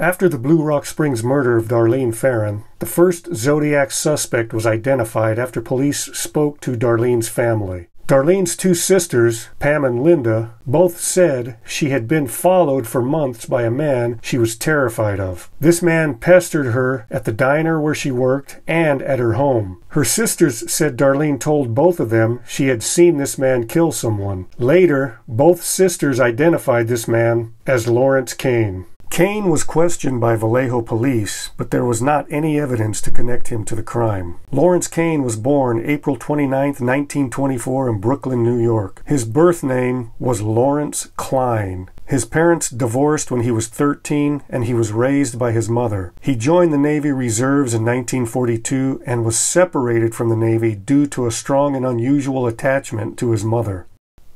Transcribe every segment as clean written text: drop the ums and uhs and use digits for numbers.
After the Blue Rock Springs murder of Darlene Ferrin, the first Zodiac suspect was identified after police spoke to Darlene's family. Darlene's two sisters, Pam and Linda, both said she had been followed for months by a man she was terrified of. This man pestered her at the diner where she worked and at her home. Her sisters said Darlene told both of them she had seen this man kill someone. Later, both sisters identified this man as Lawrence Kane. Kane was questioned by Vallejo police, but there was not any evidence to connect him to the crime. Lawrence Kane was born April 29, 1924 in Brooklyn, New York. His birth name was Lawrence Kline. His parents divorced when he was 13 and he was raised by his mother. He joined the Navy Reserves in 1942 and was separated from the Navy due to a strong and unusual attachment to his mother.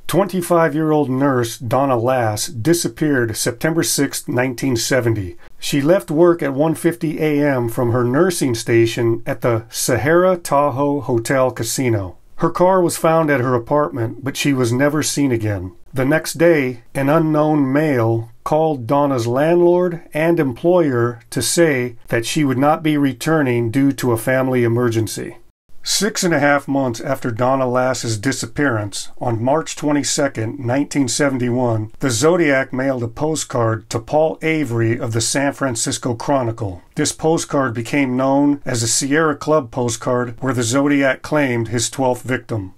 25-year-old nurse Donna Lass disappeared September 6, 1970. She left work at 1:50 a.m. from her nursing station at the Sahara Tahoe Hotel Casino. Her car was found at her apartment, but she was never seen again. The next day, an unknown male called Donna's landlord and employer to say that she would not be returning due to a family emergency. 6.5 months after Donna Lass's disappearance, on March 22, 1971, the Zodiac mailed a postcard to Paul Avery of the San Francisco Chronicle. This postcard became known as the Sierra Club postcard, where the Zodiac claimed his 12th victim.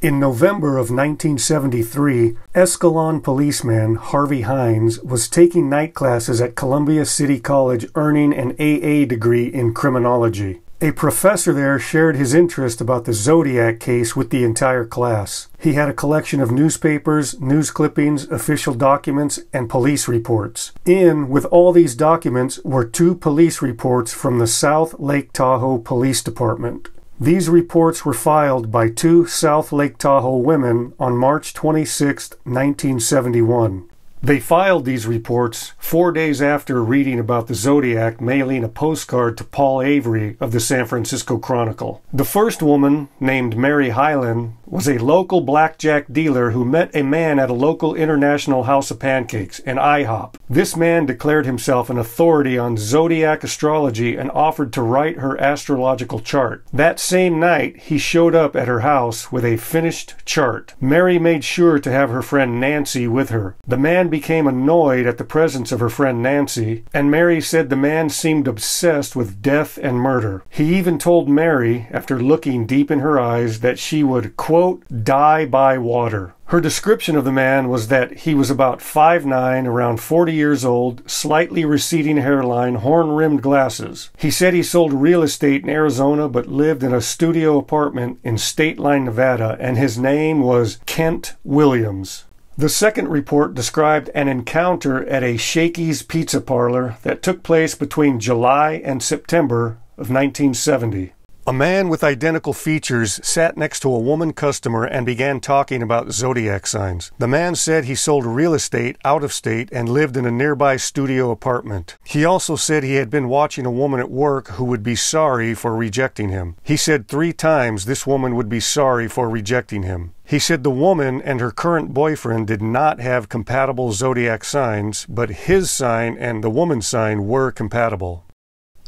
In November of 1973, Escalon policeman Harvey Hines was taking night classes at Columbia City College, earning an AA degree in criminology. A professor there shared his interest about the Zodiac case with the entire class. He had a collection of newspapers, news clippings, official documents, and police reports. With all these documents were 2 police reports from the South Lake Tahoe Police Department. These reports were filed by 2 South Lake Tahoe women on March 26, 1971. They filed these reports 4 days after reading about the Zodiac mailing a postcard to Paul Avery of the San Francisco Chronicle. The first woman, named Mary Hyland, was a local blackjack dealer who met a man at a local International House of Pancakes, an IHOP. This man declared himself an authority on zodiac astrology and offered to write her astrological chart. That same night, he showed up at her house with a finished chart. Mary made sure to have her friend Nancy with her. The man became annoyed at the presence of her friend Nancy, and Mary said the man seemed obsessed with death and murder. He even told Mary, after looking deep in her eyes, that she would, quote, die by water. Her description of the man was that he was about 5'9", around 40 years old, slightly receding hairline, horn-rimmed glasses. He said he sold real estate in Arizona but lived in a studio apartment in State Line, Nevada, and his name was Kent Williams. The second report described an encounter at a Shakey's Pizza Parlor that took place between July and September of 1970. A man with identical features sat next to a woman customer and began talking about zodiac signs. The man said he sold real estate out of state and lived in a nearby studio apartment. He also said he had been watching a woman at work who would be sorry for rejecting him. He said 3 times this woman would be sorry for rejecting him. He said the woman and her current boyfriend did not have compatible zodiac signs, but his sign and the woman's sign were compatible.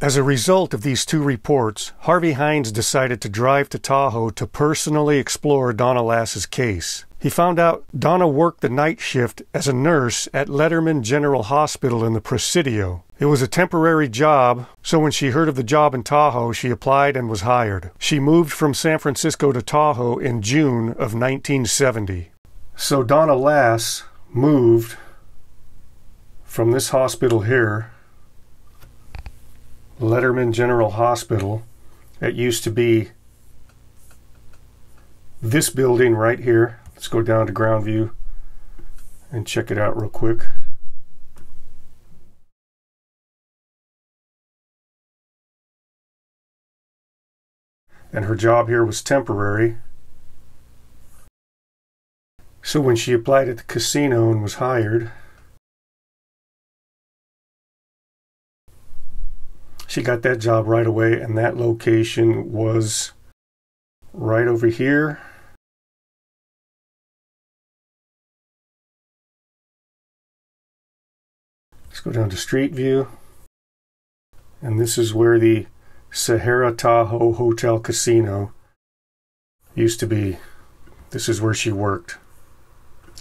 As a result of these 2 reports, Harvey Hines decided to drive to Tahoe to personally explore Donna Lass's case. He found out Donna worked the night shift as a nurse at Letterman General Hospital in the Presidio. It was a temporary job, so when she heard of the job in Tahoe, she applied and was hired. She moved from San Francisco to Tahoe in June of 1970. So Donna Lass moved from this hospital here, Letterman General Hospital. It used to be this building right here. Let's go down to ground view and check it out real quick. And her job here was temporary. So when she applied at the casino and was hired, she got that job right away, and that location was right over here. Let's go down to Street View. And this is where the Sahara Tahoe Hotel Casino used to be. This is where she worked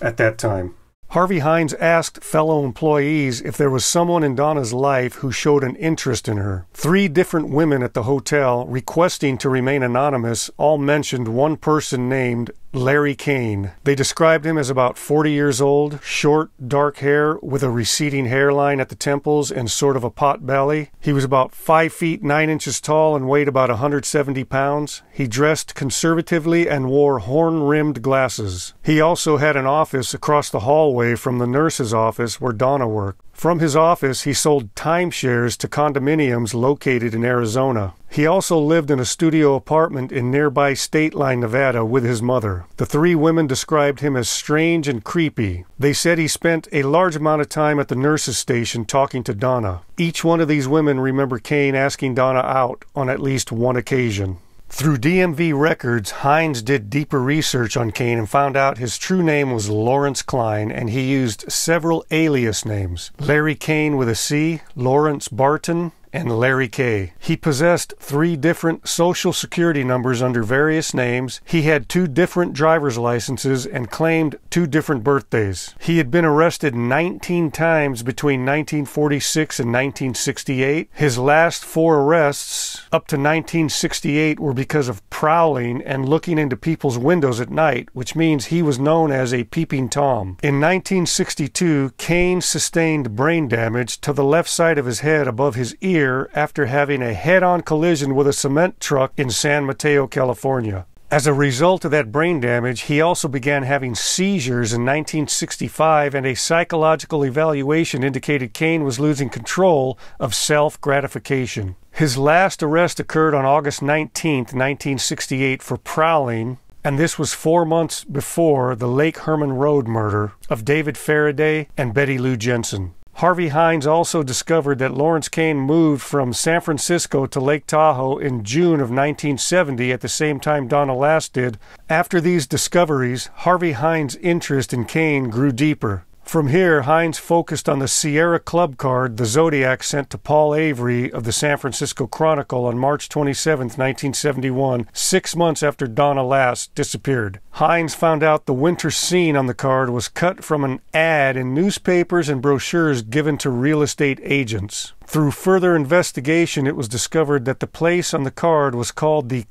at that time. Harvey Hines asked fellow employees if there was someone in Donna's life who showed an interest in her. 3 different women at the hotel, requesting to remain anonymous, all mentioned one person named Larry Kane. They described him as about 40 years old, short, dark hair with a receding hairline at the temples and sort of a pot belly. He was about 5 feet 9 inches tall and weighed about 170 pounds. He dressed conservatively and wore horn-rimmed glasses. He also had an office across the hallway from the nurse's office where Donna worked. From his office, he sold timeshares to condominiums located in Arizona. He also lived in a studio apartment in nearby State Line, Nevada, with his mother. The 3 women described him as strange and creepy. They said he spent a large amount of time at the nurse's station talking to Donna. Each one of these women remember Kane asking Donna out on at least one occasion. Through DMV records, Hines did deeper research on Kane and found out his true name was Lawrence Kane, and he used several alias names. Larry Kane with a C, Lawrence Barton, and Larry K. He possessed 3 different social security numbers under various names. He had 2 different driver's licenses and claimed 2 different birthdays. He had been arrested 19 times between 1946 and 1968. His last 4 arrests up to 1968 were because of prowling and looking into people's windows at night, which means he was known as a peeping Tom. In 1962, Kane sustained brain damage to the left side of his head above his ear after having a head-on collision with a cement truck in San Mateo, California. As a result of that brain damage, he also began having seizures in 1965, and a psychological evaluation indicated Kane was losing control of self-gratification. His last arrest occurred on August 19, 1968 for prowling, and this was 4 months before the Lake Herman Road murder of David Faraday and Betty Lou Jensen. Harvey Hines also discovered that Lawrence Kane moved from San Francisco to Lake Tahoe in June of 1970 at the same time Donna last did. After these discoveries, Harvey Hines' interest in Kane grew deeper. From here, Hines focused on the Sierra Club card the Zodiac sent to Paul Avery of the San Francisco Chronicle on March 27, 1971, 6 months after Donna last disappeared. Hines found out the winter scene on the card was cut from an ad in newspapers and brochures given to real estate agents. Through further investigation, it was discovered that the place on the card was called the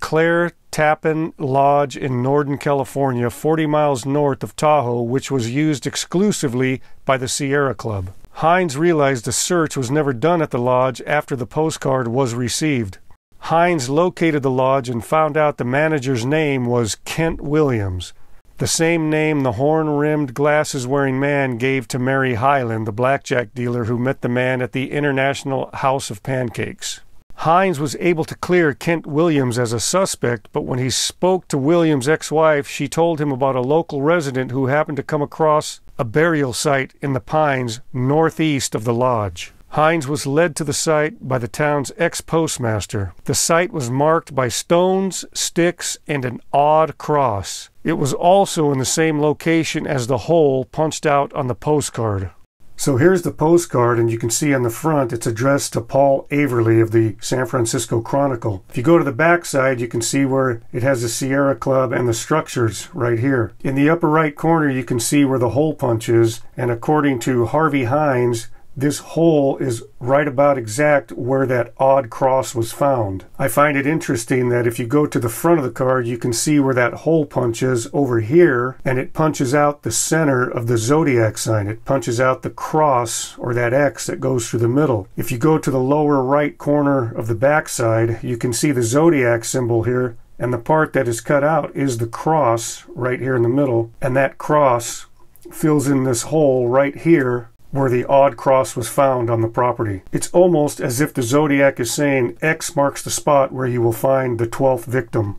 Tappaan Lodge in Northern California, 40 miles north of Tahoe, which was used exclusively by the Sierra Club. Hines realized a search was never done at the lodge after the postcard was received. Hines located the lodge and found out the manager's name was Kent Williams, the same name the horn-rimmed, glasses-wearing man gave to Mary Hyland, the blackjack dealer who met the man at the International House of Pancakes. Hines was able to clear Kent Williams as a suspect, but when he spoke to Williams' ex-wife, she told him about a local resident who happened to come across a burial site in the pines northeast of the lodge. Hines was led to the site by the town's ex-postmaster. The site was marked by stones, sticks, and an odd cross. It was also in the same location as the hole punched out on the postcard. So here's the postcard, and you can see on the front it's addressed to Paul Averly of the San Francisco Chronicle. If you go to the back side, you can see where it has the Sierra Club and the structures right here. In the upper right corner, you can see where the hole punch is, and according to Harvey Hines, this hole is right about exact where that odd cross was found. I find it interesting that if you go to the front of the card, you can see where that hole punches over here, and it punches out the center of the Zodiac sign. It punches out the cross, or that X that goes through the middle. If you go to the lower right corner of the back side, you can see the Zodiac symbol here, and the part that is cut out is the cross right here in the middle, and that cross fills in this hole right here where the odd cross was found on the property. It's almost as if the Zodiac is saying X marks the spot where you will find the 12th victim.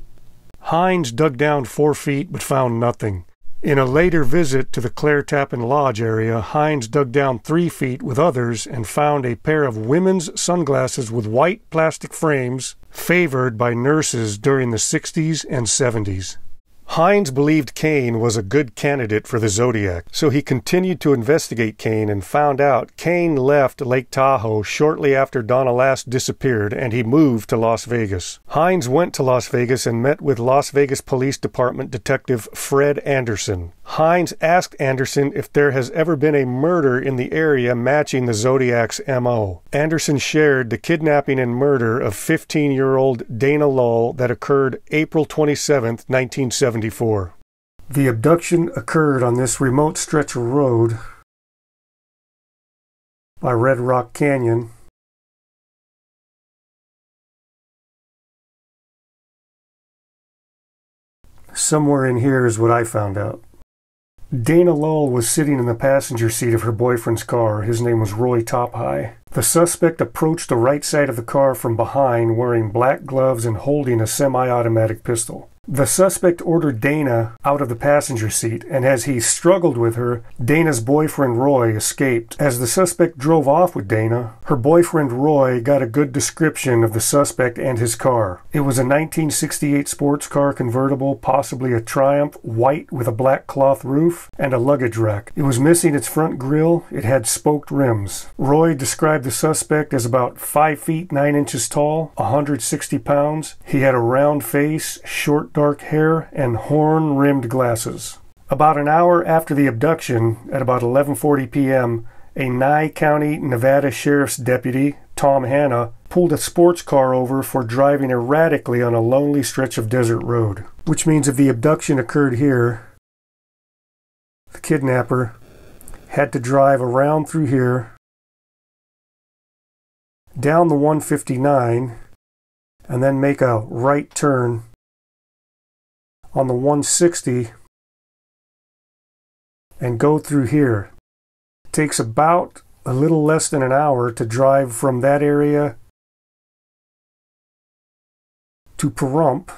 Hines dug down 4 feet but found nothing. In a later visit to the Tappaan Lodge area, Hines dug down 3 feet with others and found a pair of women's sunglasses with white plastic frames favored by nurses during the 60s and 70s. Hines believed Kane was a good candidate for the Zodiac, so he continued to investigate Kane and found out Kane left Lake Tahoe shortly after Donna last disappeared, and he moved to Las Vegas. Hines went to Las Vegas and met with Las Vegas Police Department Detective Fred Anderson. Hines asked Anderson if there has ever been a murder in the area matching the Zodiac's M.O. Anderson shared the kidnapping and murder of 15-year-old Donna Lull that occurred April 27, 1974. The abduction occurred on this remote stretch of road by Red Rock Canyon. Somewhere in here is what I found out. Donna Lull was sitting in the passenger seat of her boyfriend's car. His name was Roy Tappaan. The suspect approached the right side of the car from behind wearing black gloves and holding a semi-automatic pistol. The suspect ordered Donna out of the passenger seat, and as he struggled with her, Donna's boyfriend Roy escaped. As the suspect drove off with Donna, her boyfriend Roy got a good description of the suspect and his car. It was a 1968 sports car convertible, possibly a Triumph, white with a black cloth roof and a luggage rack. It was missing its front grille. It had spoked rims. Roy described the suspect as about 5 feet 9 inches tall, 160 pounds. He had a round face, short dark hair, and horn-rimmed glasses. About an hour after the abduction, at about 11:40 p.m., a Nye County, Nevada Sheriff's deputy, Tom Hanna, pulled a sports car over for driving erratically on a lonely stretch of desert road. Which means if the abduction occurred here, the kidnapper had to drive around through here, down the 159, and then make a right turn on the 160 and go through here. It takes about a little less than an hour to drive from that area to Pahrump,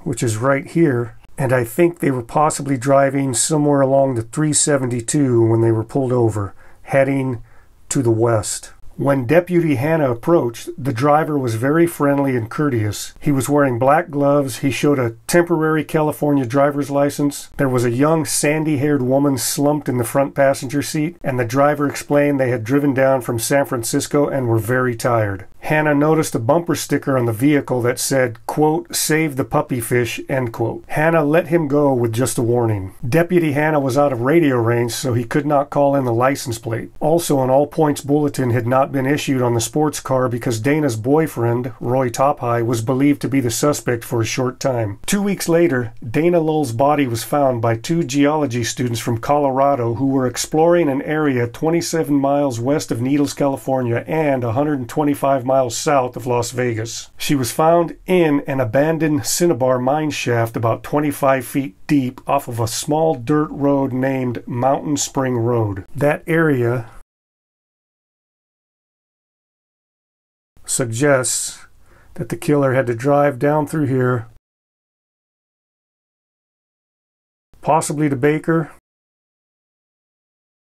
which is right here, and I think they were possibly driving somewhere along the 372 when they were pulled over, heading to the west. When Deputy Hanna approached, the driver was very friendly and courteous. He was wearing black gloves. He showed a temporary California driver's license. There was a young sandy-haired woman slumped in the front passenger seat, and the driver explained they had driven down from San Francisco and were very tired. Hanna noticed a bumper sticker on the vehicle that said, quote, "Save the puppy fish," end quote. Hanna let him go with just a warning. Deputy Hanna was out of radio range, so he could not call in the license plate. Also, an all-points bulletin had not been issued on the sports car because Donna's boyfriend, Roy Tappaan, was believed to be the suspect for a short time. 2 weeks later, Donna Lull's body was found by 2 geology students from Colorado who were exploring an area 27 miles west of Needles, California, and 125 miles south of Las Vegas. She was found in an abandoned cinnabar mine shaft about 25 feet deep off of a small dirt road named Mountain Spring Road. That area suggests that the killer had to drive down through here, possibly to Baker.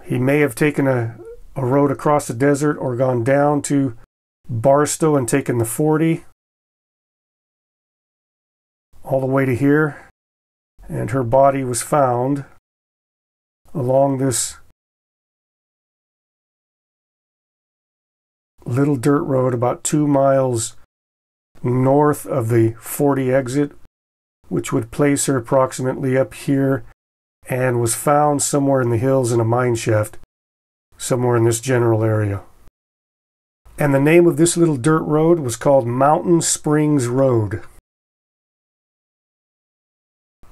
He may have taken a road across the desert or gone down to Barstow and taken the 40 all the way to here, and her body was found along this little dirt road about 2 miles north of the 40 exit, which would place her approximately up here, and was found somewhere in the hills in a mine shaft, somewhere in this general area. And the name of this little dirt road was called Mountain Springs Road.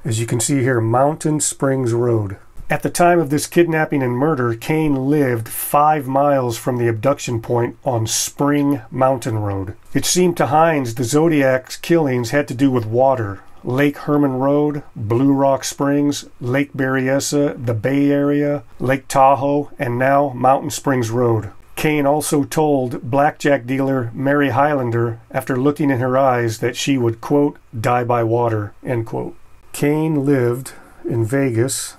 As you can see here, Mountain Springs Road. At the time of this kidnapping and murder, Kane lived 5 miles from the abduction point on Spring Mountain Road. It seemed to Hines the Zodiac's killings had to do with water. Lake Herman Road, Blue Rock Springs, Lake Berryessa, the Bay Area, Lake Tahoe, and now Mountain Springs Road. Kane also told blackjack dealer Mary Highlander, after looking in her eyes, that she would, quote, "die by water," end quote. Kane lived in Vegas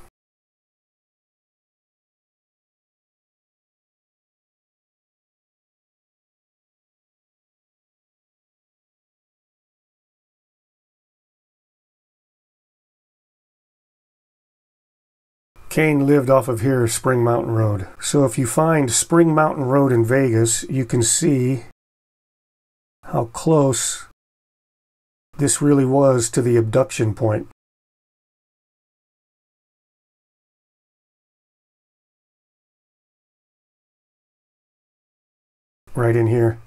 Kane lived off of here, Spring Mountain Road. So if you find Spring Mountain Road in Vegas, you can see how close this really was to the abduction point. Right in here.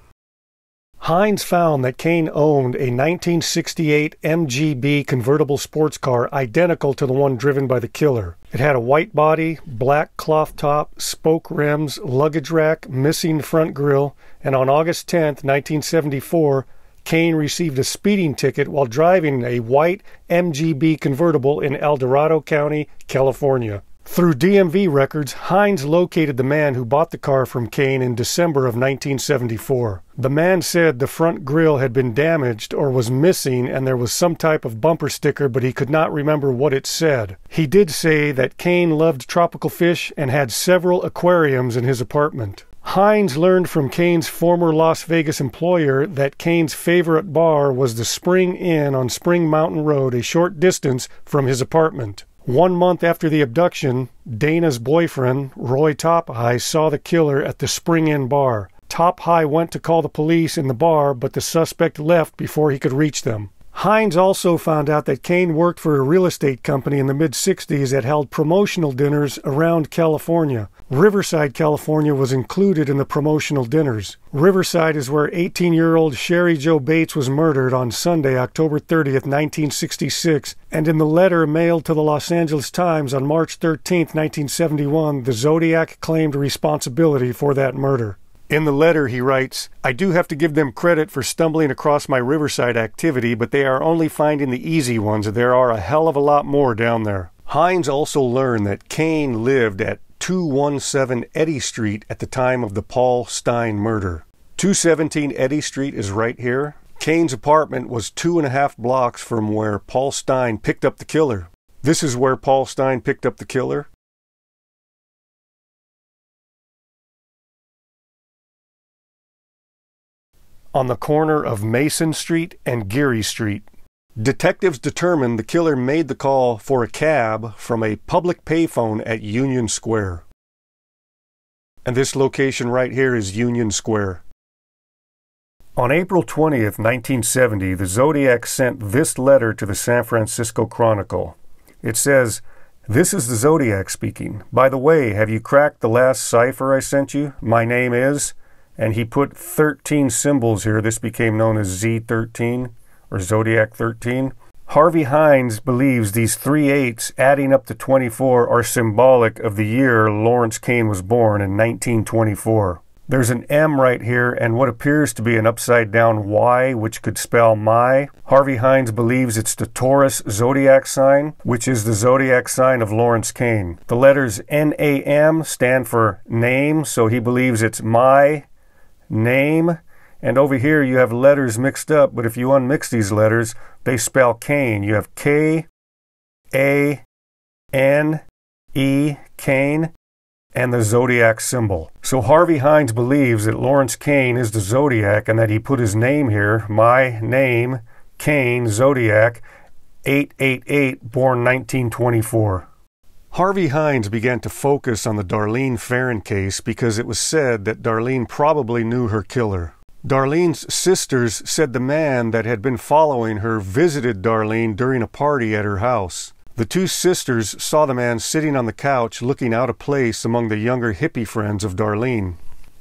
Hines found that Kane owned a 1968 MGB convertible sports car identical to the one driven by the killer. It had a white body, black cloth top, spoke rims, luggage rack, missing front grille, and on August 10, 1974, Kane received a speeding ticket while driving a white MGB convertible in El Dorado County, California. Through DMV records, Hines located the man who bought the car from Kane in December of 1974. The man said the front grille had been damaged or was missing and there was some type of bumper sticker, but he could not remember what it said. He did say that Kane loved tropical fish and had several aquariums in his apartment. Hines learned from Kane's former Las Vegas employer that Kane's favorite bar was the Spring Inn on Spring Mountain Road, a short distance from his apartment. 1 month after the abduction, Dana's boyfriend, Roy Tappaan, saw the killer at the Spring Inn bar. Tappaan went to call the police in the bar, but the suspect left before he could reach them. Hines also found out that Kane worked for a real estate company in the mid-60s that held promotional dinners around California. Riverside, California was included in the promotional dinners. Riverside is where 18-year-old Sherry Jo Bates was murdered on Sunday, October 30th, 1966, and in the letter mailed to the Los Angeles Times on March 13th, 1971, the Zodiac claimed responsibility for that murder. In the letter, he writes, "I do have to give them credit for stumbling across my Riverside activity, but they are only finding the easy ones. There are a hell of a lot more down there." Hines also learned that Kane lived at 217 Eddy Street at the time of the Paul Stine murder. 217 Eddy Street is right here. Kane's apartment was 2.5 blocks from where Paul Stine picked up the killer. This is where Paul Stine picked up the killer. On the corner of Mason Street and Geary Street. Detectives determined the killer made the call for a cab from a public payphone at Union Square. And this location right here is Union Square. On April 20th, 1970, the Zodiac sent this letter to the San Francisco Chronicle. It says, "This is the Zodiac speaking. By the way, have you cracked the last cipher I sent you? My name is..." And he put 13 symbols here. This became known as Z13, or Zodiac 13. Harvey Hines believes these 3 8s, adding up to 24, are symbolic of the year Lawrence Kane was born in 1924. There's an M right here and what appears to be an upside-down Y, which could spell my. Harvey Hines believes it's the Taurus zodiac sign, which is the zodiac sign of Lawrence Kane. The letters NAM stand for name, so he believes it's my name. And over here you have letters mixed up, but if you unmix these letters, they spell Kane. You have K-A-N-E, Kane, and the Zodiac symbol. So Harvey Hines believes that Lawrence Kane is the Zodiac and that he put his name here, my name, Kane, Zodiac, 888, born 1924. Harvey Hines began to focus on the Darlene Ferrin case because it was said that Darlene probably knew her killer. Darlene's sisters said the man that had been following her visited Darlene during a party at her house. The 2 sisters saw the man sitting on the couch looking out of place among the younger hippie friends of Darlene.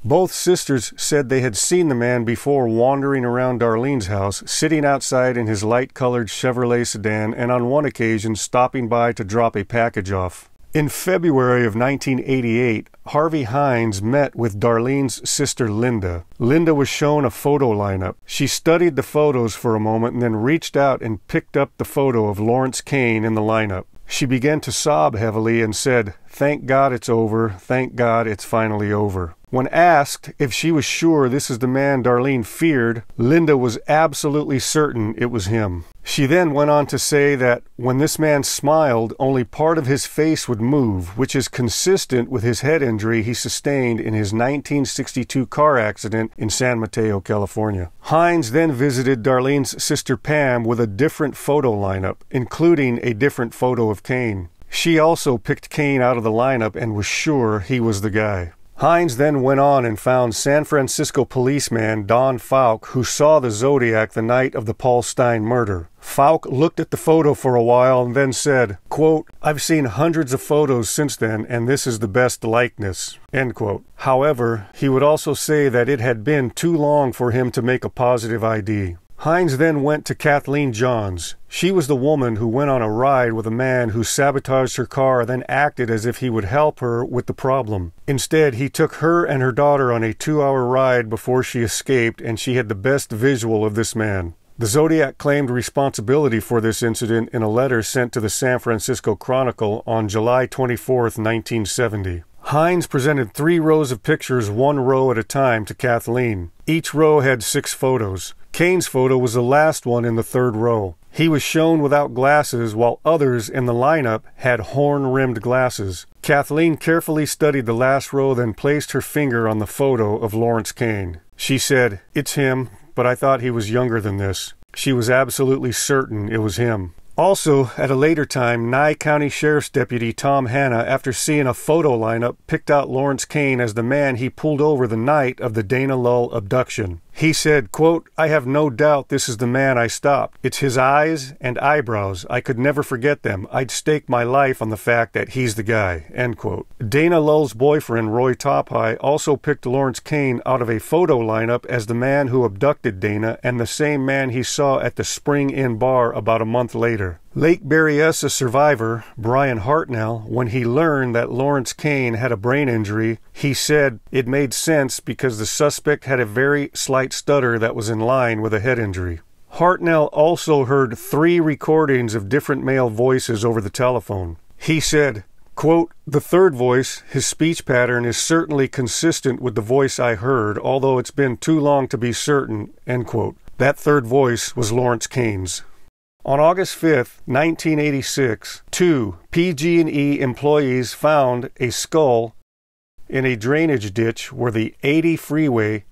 Both sisters said they had seen the man before wandering around Darlene's house, sitting outside in his light-colored Chevrolet sedan, and on one occasion stopping by to drop a package off. In February of 1988, Harvey Hines met with Darlene's sister Linda. Linda was shown a photo lineup. She studied the photos for a moment and then reached out and picked up the photo of Lawrence Kane in the lineup. She began to sob heavily and said, "Thank God it's over. Thank God it's finally over." When asked if she was sure this is the man Darlene feared, Linda was absolutely certain it was him. She then went on to say that when this man smiled, only part of his face would move, which is consistent with his head injury he sustained in his 1962 car accident in San Mateo, California. Hines then visited Darlene's sister Pam with a different photo lineup, including a different photo of Kane. She also picked Kane out of the lineup and was sure he was the guy. Hines then went on and found San Francisco policeman Don Falk, who saw the Zodiac the night of the Paul Stine murder. Falk looked at the photo for a while and then said, quote, "I've seen hundreds of photos since then, and this is the best likeness," end quote. However, he would also say that it had been too long for him to make a positive ID. Hines then went to Kathleen Johns. She was the woman who went on a ride with a man who sabotaged her car, then acted as if he would help her with the problem. Instead, he took her and her daughter on a 2-hour ride before she escaped, and she had the best visual of this man. The Zodiac claimed responsibility for this incident in a letter sent to the San Francisco Chronicle on July 24, 1970. Hines presented 3 rows of pictures, 1 row at a time, to Kathleen. Each row had 6 photos. Kane's photo was the last one in the 3rd row. He was shown without glasses, while others in the lineup had horn-rimmed glasses. Kathleen carefully studied the last row, then placed her finger on the photo of Lawrence Kane. She said, "It's him, but I thought he was younger than this." She was absolutely certain it was him. Also, at a later time, Nye County Sheriff's Deputy Tom Hanna, after seeing a photo lineup, picked out Lawrence Kane as the man he pulled over the night of the Dana Lull abduction. He said, quote, "I have no doubt this is the man I stopped. It's his eyes and eyebrows. I could never forget them. I'd stake my life on the fact that he's the guy," end quote. Dana Lull's boyfriend, Roy Tappaan, also picked Lawrence Kane out of a photo lineup as the man who abducted Dana and the same man he saw at the Spring Inn bar about a month later. Lake Berryessa survivor Brian Hartnell, when he learned that Lawrence Kane had a brain injury, he said it made sense because the suspect had a very slight stutter that was in line with a head injury. Hartnell also heard 3 recordings of different male voices over the telephone. He said, quote, "The 3rd voice, his speech pattern is certainly consistent with the voice I heard, although it's been too long to be certain," end quote. That 3rd voice was Lawrence Kane's. On August 5, 1986, 2 PG&E employees found a skull in a drainage ditch where the 80 freeway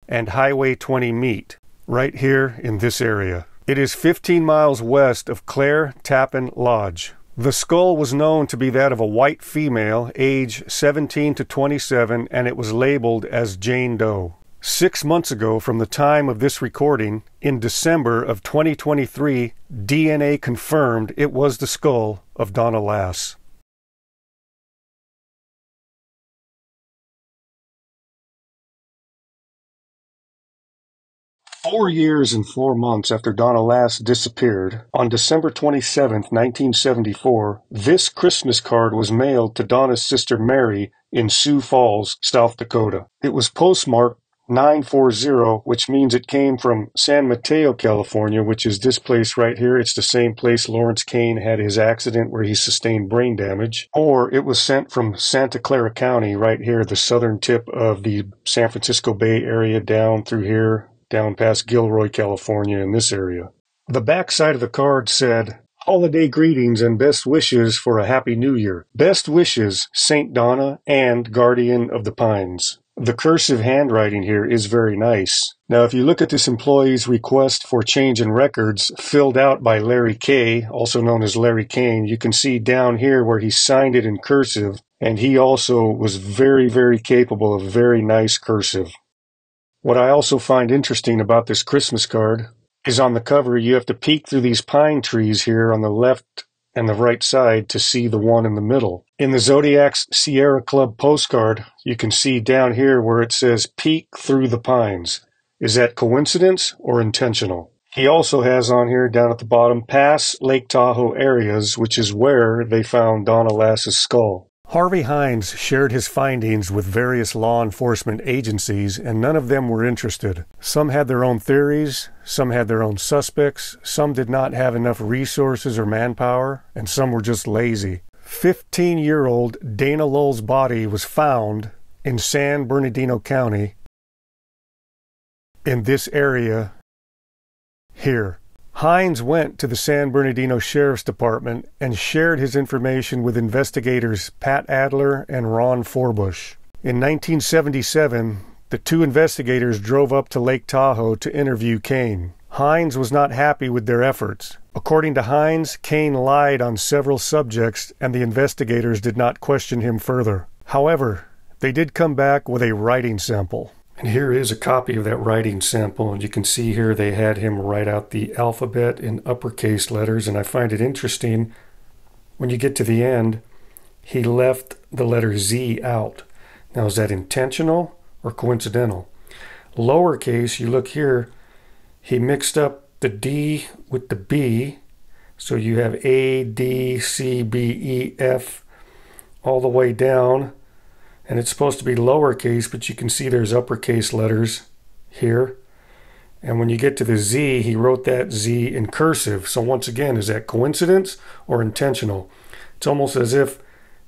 and Highway 20 meet, right here in this area. It is 15 miles west of Clare Tappaan Lodge. The skull was known to be that of a white female, age 17 to 27, and it was labeled as Jane Doe. 6 months ago from the time of this recording, in December of 2023, DNA confirmed it was the skull of Donna Lass. "4 years and 4 months after Donna Lass disappeared, on December 27, 1974, this Christmas card was mailed to Donna's sister Mary in Sioux Falls, South Dakota. It was postmarked 940, which means it came from San Mateo, California, which is this place right here. It's the same place Lawrence Kane had his accident where he sustained brain damage. Or it was sent from Santa Clara County, right here, the southern tip of the San Francisco Bay Area, down through here, down past Gilroy, California, in this area. The back side of the card said, "Holiday greetings and best wishes for a happy new year. Best wishes, Saint Donna and Guardian of the Pines." The cursive handwriting here is very nice. Now, if you look at this employee's request for change in records filled out by Larry K., also known as Larry Kane, you can see down here where he signed it in cursive, and he also was very, very capable of very nice cursive. What I also find interesting about this Christmas card is on the cover you have to peek through these pine trees here on the left and the right side to see the one in the middle. In the Zodiac's Sierra Club postcard, you can see down here where it says peek through the pines. Is that coincidence or intentional? He also has on here down at the bottom, pass Lake Tahoe areas, which is where they found Donna Lass's skull. Harvey Hines shared his findings with various law enforcement agencies, and none of them were interested. Some had their own theories, some had their own suspects, some did not have enough resources or manpower, and some were just lazy. 15-year-old Dana Lull's body was found in San Bernardino County, in this area here. Hines went to the San Bernardino Sheriff's Department and shared his information with investigators Pat Adler and Ron Forbush. In 1977, the 2 investigators drove up to Lake Tahoe to interview Kane. Hines was not happy with their efforts. According to Hines, Kane lied on several subjects and the investigators did not question him further. However, they did come back with a writing sample. And here is a copy of that writing sample, and you can see here they had him write out the alphabet in uppercase letters, and I find it interesting, when you get to the end, he left the letter Z out. Now, is that intentional or coincidental? Lowercase, you look here, he mixed up the D with the B, so you have A, D, C, B, E, F, all the way down, and it's supposed to be lowercase, but you can see there's uppercase letters here. And when you get to the Z, he wrote that Z in cursive. So once again, is that coincidence or intentional? It's almost as if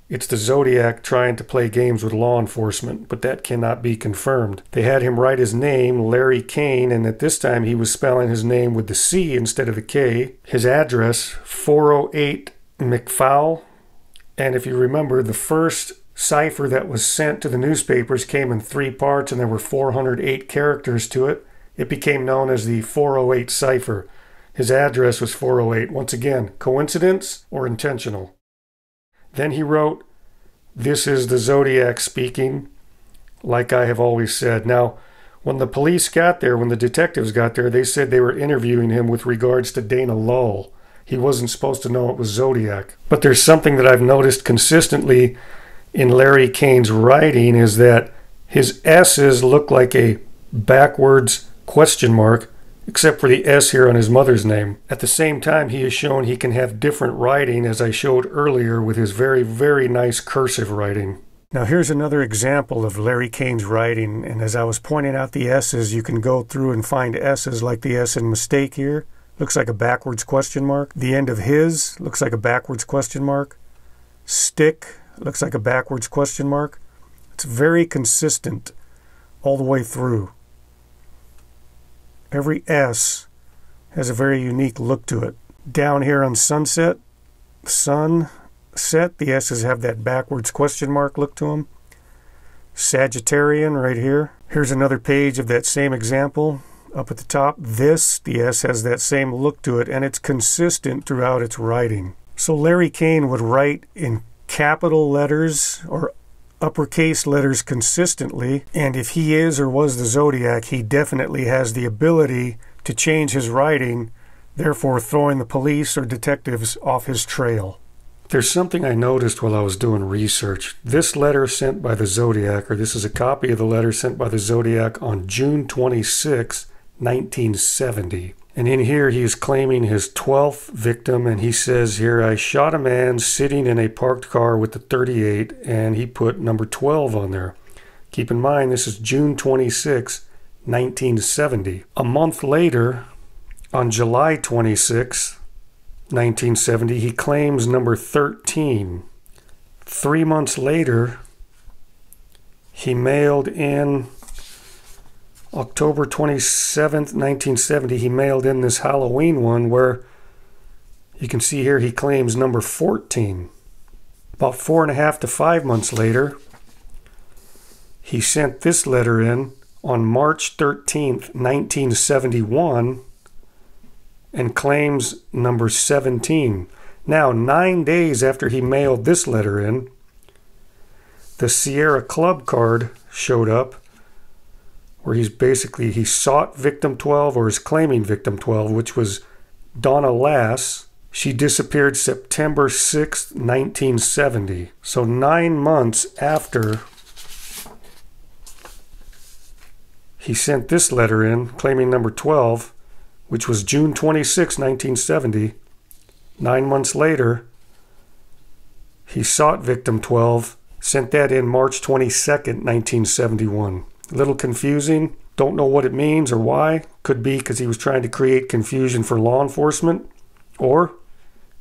it's the Zodiac trying to play games with law enforcement, but that cannot be confirmed. They had him write his name, Larry Kane, and at this time he was spelling his name with the C instead of the K. His address, 408 McFaul. And if you remember, the first cipher that was sent to the newspapers came in 3 parts, and there were 408 characters to it. It became known as the 408 cipher. His address was 408. Once again, coincidence or intentional? Then he wrote, "This is the Zodiac speaking, like I have always said." Now, when the police got there, when the detectives got there, they said they were interviewing him with regards to Dana Lull. He wasn't supposed to know it was Zodiac. But there's something that I've noticed consistently in Larry Kane's writing, is that his S's look like a backwards question mark, except for the S here on his mother's name. At the same time, he has shown he can have different writing, as I showed earlier with his very, very nice cursive writing. Now here's another example of Larry Kane's writing, and as I was pointing out the S's, you can go through and find S's like the S in mistake here. Looks like a backwards question mark. The end of his looks like a backwards question mark. Stick looks like a backwards question mark. It's very consistent all the way through. Every S has a very unique look to it. Down here on sunset, sunset, the S's have that backwards question mark look to them. Sagittarian right here. Here's another page of that same example. Up at the top, this, the S has that same look to it, and it's consistent throughout its writing. So Larry Kane would write in capital letters or uppercase letters consistently, and if he is or was the Zodiac, he definitely has the ability to change his writing, therefore throwing the police or detectives off his trail. There's something I noticed while I was doing research. This letter sent by the Zodiac, or this is a copy of the letter sent by the Zodiac on June 26, 1970. And in here he is claiming his 12th victim, and he says here, "I shot a man sitting in a parked car with the .38, and he put number 12 on there." Keep in mind, this is June 26, 1970. A month later, on July 26, 1970, he claims number 13. 3 months later, he mailed in October 27th, 1970, he mailed in this Halloween one where you can see here he claims number 14. About 4.5 to 5 months later, he sent this letter in on March 13th, 1971 and claims number 17. Now, 9 days after he mailed this letter in, the Sierra Club card showed up, where he sought victim 12, or is claiming victim 12, which was Donna Lass. She disappeared September 6th, 1970. So 9 months after he sent this letter in, claiming number 12, which was June 26, 1970, 9 months later, he sought victim 12, sent that in March 22nd, 1971. A little confusing. Don't know what it means or why. Could be because he was trying to create confusion for law enforcement, or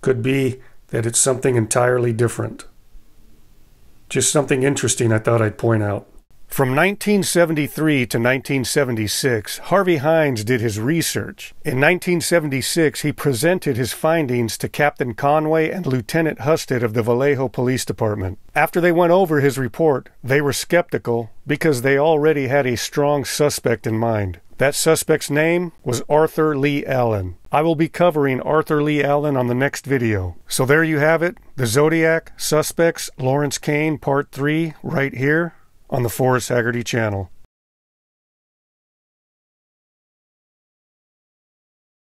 could be that it's something entirely different. Just something interesting I thought I'd point out. From 1973 to 1976, Harvey Hines did his research. In 1976, he presented his findings to Captain Conway and Lieutenant Husted of the Vallejo Police Department. After they went over his report, they were skeptical because they already had a strong suspect in mind. That suspect's name was Arthur Lee Allen. I will be covering Arthur Lee Allen on the next video. So there you have it, the Zodiac Suspects, Lawrence Kane, Part 3, right here on the Forrest Haggerty channel.